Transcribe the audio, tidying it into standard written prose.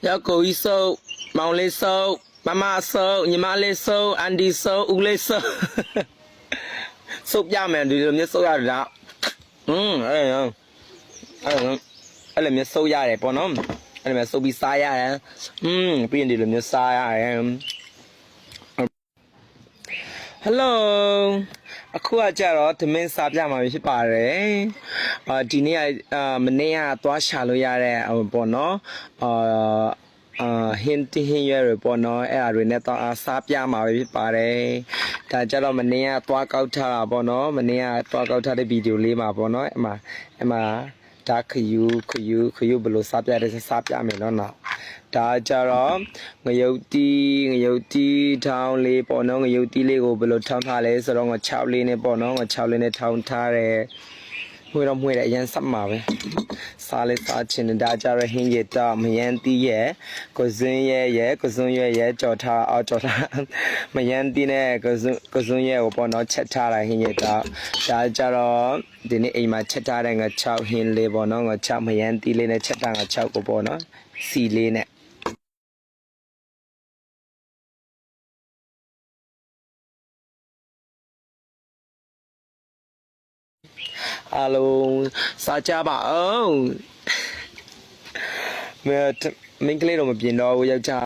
要狗一收，毛လေး收，妈妈收，ညီမလေး收，အန်ဒီ收，ဦးလေး收，收ပြမယ်ဒီလိုမျိုး收ရတယ်လားအဲ့လိုမျိုး收ရတယ်ပေါ့နော်အဲ့လိုမျိုး收ပြီးစားရတယ်ပြီးရင်ဒီလိုမျိုးစားရတယ် Hello အခုကကြတော့သမင်းစားပြမှာဖြစ်ပါတယ်ဒီနေ့ကမနေ့ကသွားရှာလို့ရတဲ့ပေါ့နော်ဟင်းရွယ်ပေါ့နော်အဲ့အတွေနဲ့တော့စားပြမှာဖြစ်ပါတယ်ဒါကြတော့မနေ့ကသွားကောက်ထားတာပေါ့နော်မနေ့ကသွားကောက်ထားတဲ့ဗီဒီယိုလေးမှာပေါ့နော်အမဒါခယူဘယ်လိုစားပြတယ်စားပြမယ်နော်ဒါကြတော့ငရုတ်တီထောင်းလေးပေါ့နော်ငရုတ်တီလေးကိုဘယ်လိုထောင်းထားလဲဆိုတော့ငါ6လေးနဲ့ပေါ့နော်ငါ6လေးနဲ့ထောင်းထားတယ်မှွေတယ်အရင်စမှာပဲစားလေးစားချင်တယ်ဒါကြတော့ဟင်းရတော့မယန်းတီးရဲ့ကိုစွန်းရဲ့ကြော်ထားမယန်းတီးနဲ့ကိုစွန်းရဲ့ကိုပေါ့နော်ချက်ထားတာဟင်းရတော့ဒါကြတော့ဒီနေ့အိမ်မှာချက်ထားတဲ့ငါ6ဟင်းလေးပေါ့နော်ငါ6မယန်းတီးလေးနဲ့ချက်ထားငါ6ကိုပေါ့နော်စီလေးနဲ့အားလုံးစားကြပါအောင်မင်းကလေးတော့မပြင်တော့ဘူးယောက်ျား